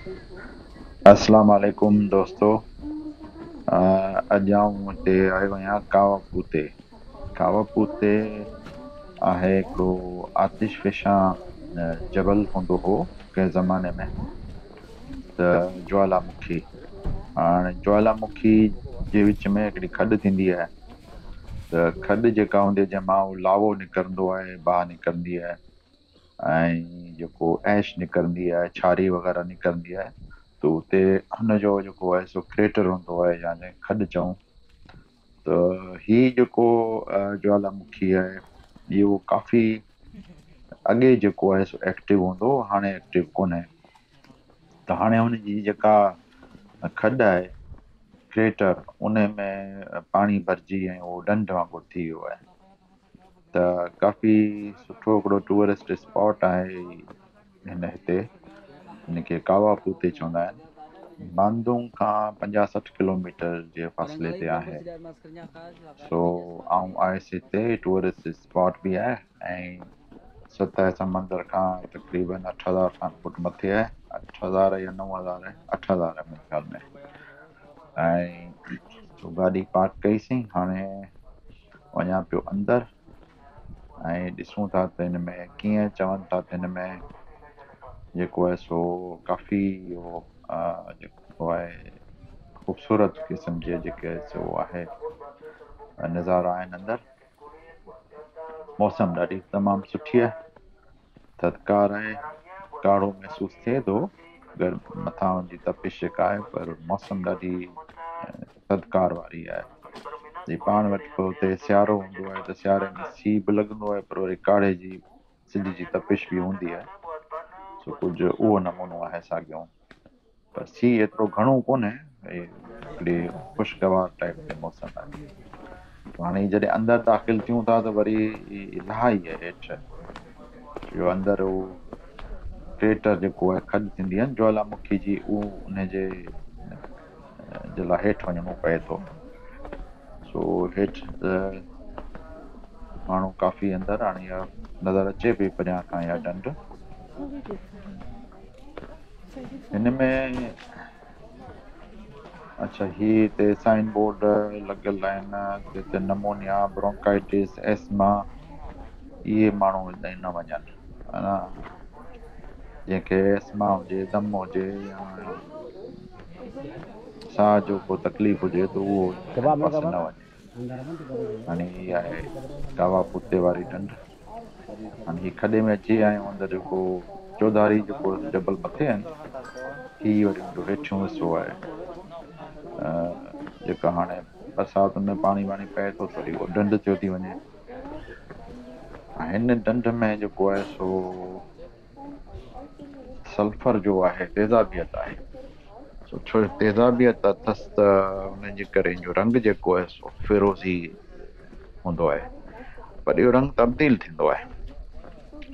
अस्सलाम वालेकुम दोस्तों। अॼु आऊं हिते आयो आहियां कावापूते। कावापूते आहे हिकिड़ो आतिशफ़ेशां जबल हूंदो हो कंहिं ज़माने में, त ज्वालामुखी। हाणे ज्वालामुखी जे विच में हिकिड़ी खॾु थींदी आहे, त खॾु जेका हूंदी आहे जंहिंमां उहो लावो निकिरंदो आहे, बाहि निकिरंदी आहे ऐं जेको ऐश निकिरंदी आहे, छारी वग़ैरह निकिरंदी आहे, त उते हुनजो जेको आहे सो क्रेटर हूंदो आहे या जंहिं खॾु चऊं। त ही जेको ज्वालामुखी आहे इहो काफ़ी अॻे जेको आहे सो एक्टिव हूंदो, हाणे एक्टिव कोन्हे। त हाणे हुनजी जेका खॾु आहे क्रेटर, उन में पाणी भरिजी ऐं उहो ढंढ वांगुरु थी वियो आहे। त काफ़ी सुठो हिकिड़ो टूरिस्ट स्पॉट आहे हिन हिते, हिनखे कावापूते चवंदा आहिनि। बांदुंग खां 50-60 किलोमीटर जे फ़ासिले ते आहे। सो आऊं आयुसि हिते, टूरिस्ट स्पॉट बि आहे ऐं सतह समंदर खां तक़रीबन 8000 फुट मथे आहे। 8000 या 9000 आहे, 8000 आहे मुंहिंजे ख़्याल में। ऐं सो गाॾी पार्क कईसीं, हाणे वञा पियो अंदरि ऐं ॾिसूं था त हिन में कीअं चवनि था त हिन में जेको आहे सो काफ़ी इहो जेको आहे ख़ूबसूरत क़िस्म जे जेके सो आहे नज़ारा आहिनि अंदरि। मौसम ॾाढी तमामु सुठी आहे, थधिकार आहे, काढ़ो महसूसु थिए थो, मथां जी तपिश जेका आहे, पर मौसम ॾाढी थधिकार वारी आहे। जी पाण वटि पोइ हुते सियारो हूंदो आहे त सियारे में सीउ बि लॻंदो आहे, पर वरी काढ़े जी सिज जी तपिश बि हूंदी आहे। सो कुझु उहो नमूनो आहे साॻियो, पर सीउ एतिरो घणो कोन्हे, हिकिड़ी ख़ुशगवार टाइप जो मौसम आहे। हाणे जॾहिं अंदरि दाख़िल थियूं था त वरी इलाही आहे हेठि, जो अंदरि उहो क्रेटर जेको आहे खॾु थींदी आहे ज्वालामुखी जी, उहो उनजे जे लाइ हेठि वञिणो पए थो। सो हेठि त माण्हू काफ़ी अंदरि, हाणे इहा नज़र अचे पई परियां खां इहा ढंढ। हिन में अच्छा ही हिते साइन बोर्ड लॻियल आहिनि, हिते नमोनिया, ब्रोंकाइटिस, एस्मा, इहे माण्हू हिते न वञनि। अञा जंहिंखे एस्मा हुजे, दम हुजे या साह जो को तकलीफ़ हुजे त उहो हिन पासे न वञे। हाणे हीअ आहे कावापूते वारी ढंढ। हाणे हीअ खॾे में अची विया आहियूं अंदरि, जेको चौधारी जेको जबल मथे आहिनि, हीअ वरी मुंहिंजो हेठियों हिसो आहे, जेका हाणे बरसाति में पाणी वाणी पए थो त वरी उहो ढंढ थियो थी वञे। हिन ढंढ में जेको आहे सो सल्फर जो आहे, तेज़ाबियत आहे। सो छो तेज़ाबियत अथसि त उनजे करे जो रंग जेको आहे सो फिरोज़ी हूंदो आहे, पर इहो रंग तब्दील थींदो आहे।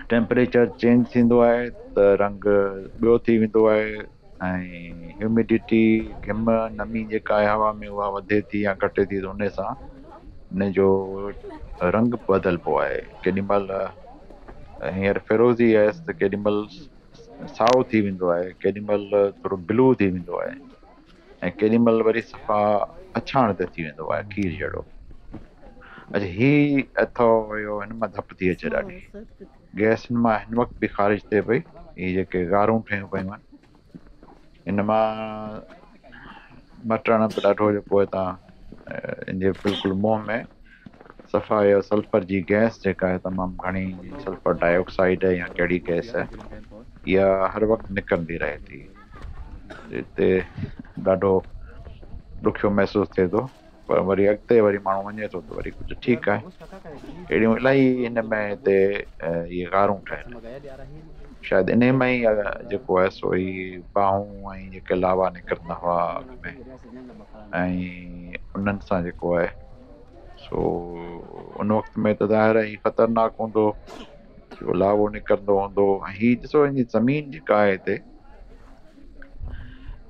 टेम्परेचर चेंज थींदो आहे त रंग ॿियो थी वेंदो आहे, ऐं ह्यूमिडिटी, घिम, नमी जेका आहे हवा में उहा वधे थी या घटे थी, त उन सां उन जो रंग बदिलबो आहे। केॾी महिल हींअर फिरोज़ी आहे त केॾी महिल साओ थी वेंदो आहे, केॾी महिल थोरो ब्लू थी वेंदो आहे, ऐं केॾी महिल वरी सफ़ा अछाण ते थी वेंदो आहे, खीर जहिड़ो। अच्छा ही अथव इहो, हिन मां धप थी अचे ॾाढी, गैस हिन मां हिन वक़्तु बि ख़ारिज थिए पई। इहे जेके गारूं ठहियूं पियूं आहिनि, हिन मां मटण बि ॾाढो जेको आहे तव्हां इनजे बिल्कुलु मुंहं में सफ़ा इहो सल्फर जी गैस जेका आहे तमामु घणी, सल्फर डाइऑक्साइड या कहिड़ी गैस आहे, इहा हर वक़्तु निकिरंदी रहे थी। हिते ॾाढो ॾुखियो महसूसु थिए थो, पर वरी अॻिते वरी माण्हू वञे थो त वरी कुझु ठीकु आहे। अहिड़ियूं इलाही हिन में हिते इहे गारूं ठहियल आहिनि, शायदि इन में ई जेको आहे सो ही बाहूं ऐं जेके लावा निकिरंदा हुआ अॻ में, ऐं उन्हनि सां जेको आहे सो उन वक़्त में त ज़ाहिर ई ख़तरनाक हूंदो, जो लावो निकिरंदो हूंदो। ऐं हीअ ॾिसो हिन ज़मीन जेका आहे हिते,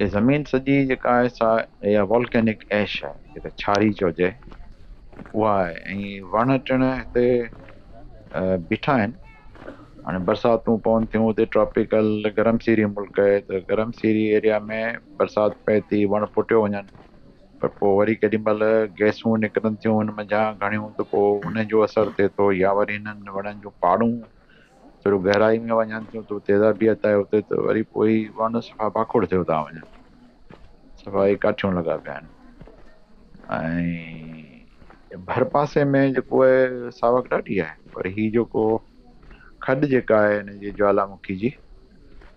हे ज़मीन सॼी जेका आहे सा इहा वॉल्केनिक ऐश आहे, जेका छारी चइजे उहा आहे। ऐं वण टिण हिते बीठा आहिनि, हाणे बरसातूं पवनि थियूं हुते ट्रॉपिकल गरम सीरी मुल्क आहे त गरम सीरी एरिया में बरसाति पए थी वण फुटियो वञनि पर पोइ वरी केॾी महिल गैसूं निकिरनि थियूं हुन में घणियूं त पोइ उनजो असरु थिए थो या वरी हिननि वणनि जूं पाड़ूं थोरो गहराई में वञनि थियूं त तेज़ाबियत आहे उते त वरी पोइ वण सफ़ा भाकुड़ थियो था वञनि सफ़ा ई काठियूं लॻा पिया आहिनि ऐं भर पासे में जेको आहे सावक ॾाढी आहे पर हीउ जेको खॾ जेका आहे हिन जी ज्वालामुखी जी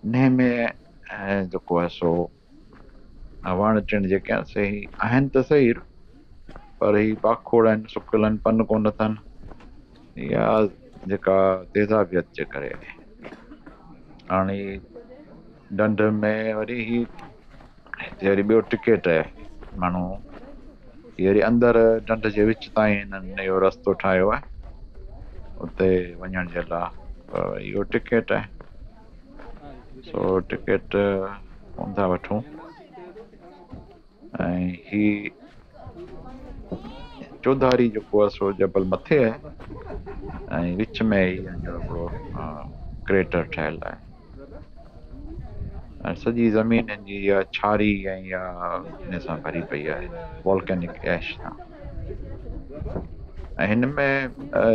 इन्हे में जेको आहे सो वण टिण जेके आहिनि सही आहिनि त सही पर ही भाखोड़ आहिनि सुकियल आहिनि पन कोन अथनि या जेका तेज़ाबियत जे करे हाणे ढंढ में वरी ही हिते वरी ॿियो टिकेट आहे माण्हू हीअ वरी अंदरि ढंढ जे विच ताईं हिननि इहो रस्तो ठाहियो आहे उते वञण जे लाइ इहो टिकेट आहे सो टिकेट कोन था वठूं ऐं ही चौधारी जेको आहे सो जबल मथे आहे ऐं विच में ई हिकिड़ो क्रेटर ठहियल आहे ऐं सॼी ज़मीन जी इहा छारी ऐं इहा हिन सां भरी पई आहे वॉल्केनिक ऐश सां ऐं हिन में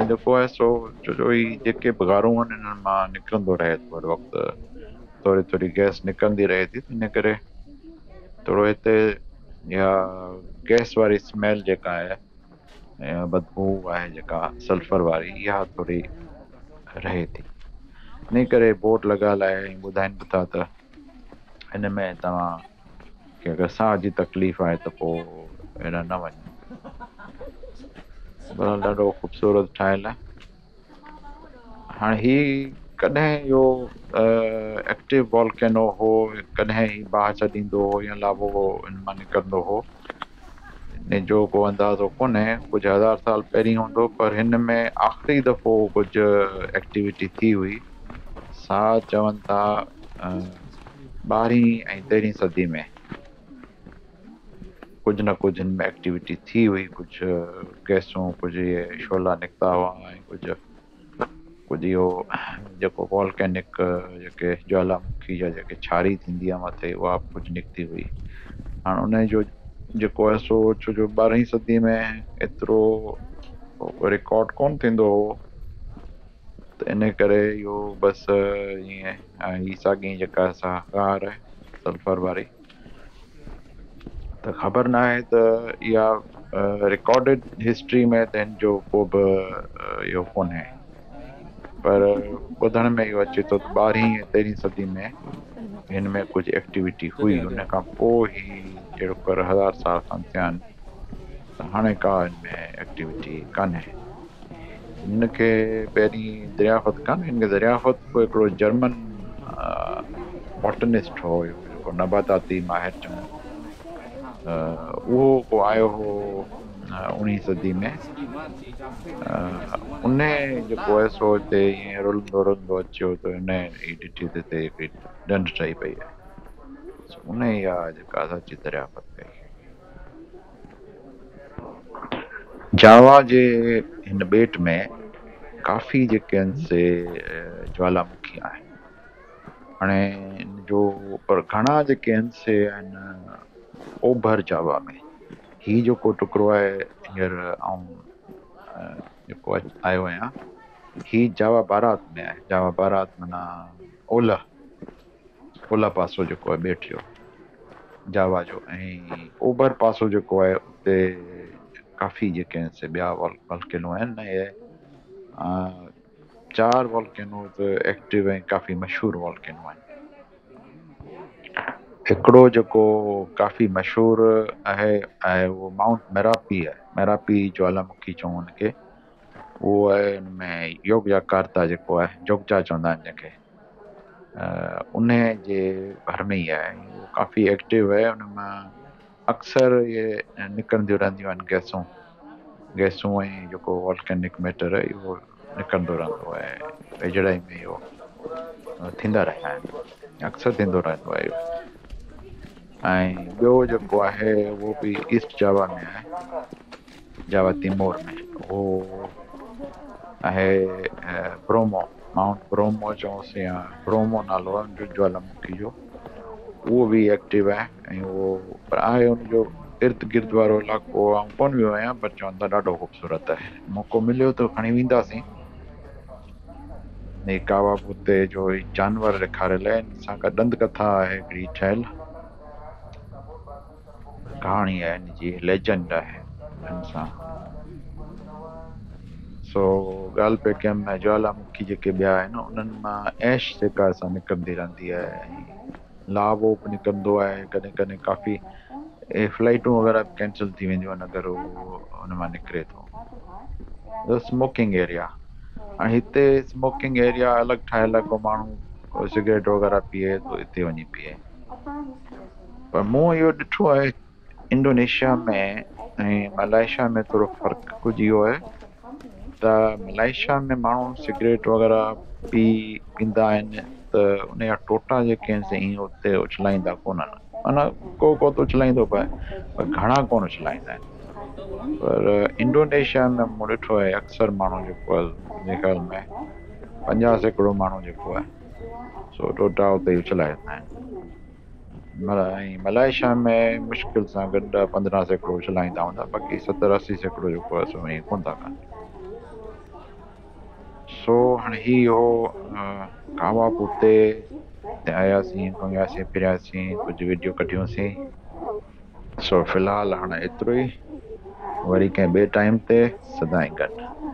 जेको आहे सो छो ही जेके बि गारूं आहिनि हिननि मां निकिरंदो रहे थो हर वक़्तु थोरी थोरी गैस निकिरंदी रहे थी इन करे थोरो हिते इहा गैस वारी स्मेल जेका आहे ऐं बदबू आहे जेका सल्फर वारी इहा थोरी रहे थी इन करे बोर्ड लॻियल आहे ऐं ॿुधाइनि बि था त हिन में तव्हां खे अगरि साह जी तकलीफ़ आहे त पोइ हेॾा न वञो बरहाल ॾाढो ख़ूबसूरत ठहियल आहे हाणे ही कॾहिं इहो एक्टिव वॉल्केनो हो कॾहिं ही बाहि छॾींदो हो या लावो हिन मां निकिरंदो हो इन जो को अंदाज़ो कोन्हे कुझु हज़ार साल पहिरीं हूंदो पर हिन में आख़िरी दफ़ो कुझु एक्टिविटी थी हुई सा चवनि था 12वीं ऐं 13वीं सदी में कुझु न कुझु हिन में एक्टिविटी थी हुई कुझु गैसूं कुझु इहे शोला निकिता हुआ ऐं कुझु इहो जेको वॉल्केनिक जेके ज्वालामुखी जा जेके छारी थींदी आहे मथे उहा कुझु निकिती हुई हाणे उन जो जेको आहे सो छो जो 12वीं सदी में एतिरो रिकॉर्ड कोन थींदो हो त इन करे इहो बसि ईअं ही साॻी जेका असां गार आहे सल्फर वारी त ख़बर न आहे त इहा रिकॉर्डेड हिस्ट्री में त हिन जो को बि इहो कोन्हे पर ॿुधण में इहो अचे थो त 12वीं ऐं 13वीं सदी में हिन में कुझु एक्टिविटी हुई उन खां पोइ ई जहिड़ो कर 1000 साल खनि थिया आहिनि त हाणे का हिन में एक्टिविटी कान्हे हिनखे पहिरीं दरियाफ़त कान हिनखे दरियाफ़त को हिकिड़ो जर्मन बॉटनिस्ट हो जेको नबाताती माहिर चऊं उहो को आयो हो 19वीं सदी में उन जेको आहे सो हिते ईअं रुलंदो रुलंदो अचियो त हिन ई ॾिठी त हिते हिकिड़ी ढंढ ठही पई आहे उन ई आहे जेका सची दरियाफ़त कई जावा जे हिन ॿेट में काफ़ी जेके आहिनि से ज्वालामुखी आहिनि हाणे जो पर घणा जेके आहिनि से आहिनि ओभर जावा में ही जेको टुकड़ो आहे हींअर आऊं जेको आयो आहियां ही जावा बारात में आहे जावा बारात माना ओलह पासो जेको आहे ॿेट जो जावा जो ऐं ओभर पासो जेको आहे उते काफ़ी जेके आहिनि से ॿिया वॉल्केनो आहिनि ऐं 4 वॉल्केनो त एक्टिव ऐं काफ़ी मशहूरु वॉल्केनो आहिनि हिकिड़ो जेको काफ़ी मशहूरु आहे उहो माउंट मेरापी आहे मेरापी ज्वालामुखी चऊं हुनखे उहो आहे हुन में योग्याकार्ता जेको आहे जोगजा चवंदा आहिनि जंहिंखे उन जे घर में ई आहे उहो काफ़ी एक्टिव आहे उन मां अक्सर इहे निकिरंदियूं रहंदियूं आहिनि गैसूं ऐं जेको वॉल्केनिक मैटर आहे इहो निकिरंदो रहंदो आहे वेझड़ाई में इहो थींदा रहिया आहिनि अक्सर थींदो रहंदो आहे इहो ऐं ॿियो जेको आहे उहो बि ईस्ट जावा में आहे जावा तिमोर में उहो आहे ब्रोमो माउंट ब्रोमो चऊंसि या ब्रोमो नालो आहे उनजो ज्वालामुखी जो, उहो बि एक्टिव आहे। ऐं उहो पर आहे उनजो इर्द गिर्द वारो इलाइक़ो आउं कोन वियो आहियां, पर चवनि था ॾाढो ख़ूबसूरत आहे। मौक़ो मिलियो त खणी वेंदासीं। कावा पुते जो जानवर ॾेखारियल आहिनि, सां गॾु दंद कथा आहे हिकिड़ी ठहियल, कहाणी आहे हिन जी, लेजेंड आहे हिन सां। सो ॻाल्हि पिया कयूं ज्वालामुखी जेके ॿिया आहिनि उन्हनि मां ऐश जेका असां निकिरंदी रहंदी आहे, ऐं लावो बि निकिरंदो आहे कॾहिं कॾहिं, काफ़ी फ्लाइटूं वग़ैरह कैंसिल थी वेंदियूं आहिनि अगरि उहो उन मां निकिरे थो। स्मोकिंग एरिया, ऐं हिते स्मोकिंग एरिया अलॻि ठाहियल आहे, को माण्हू सिगरेट वग़ैरह पीए थो हिते वञी पीए। पर मूं इहो ॾिठो आहे इंडोनेशिया में ऐं मलेशिया में थोरो फ़र्क़ु कुझु इहो आहे त मलेशिया में माण्हू सिगरेट वग़ैरह पींदा आहिनि त उन जा टोटा जेके आहिनि से ईअं उते उछलाईंदा कोन्हनि, माना को थो उछलाईंदो पए पर घणा कोन उछलाईंदा आहिनि। पर इंडोनेशिया में मूं ॾिठो आहे अक्सर माण्हू जेको आहे मुंहिंजे ख़्याल में 50% माण्हू जेको आहे सो टोटा उते ई उछलाईंदा आहिनि। ऐं मलेशिया में मुश्किल सां गॾु 15% उछलाईंदा हूंदा, बाक़ी 70-80% जेको आहे सो ईअं कोन था कनि। सो हाणे ही हो कावा पुते ते आयासीं, घुमियासीं फिरियासीं, कुझु वीडियो कढियूंसीं। सो फ़िलहालु हाणे एतिरो ई, वरी कंहिं ॿिए टाइम ते सदाईं गॾु।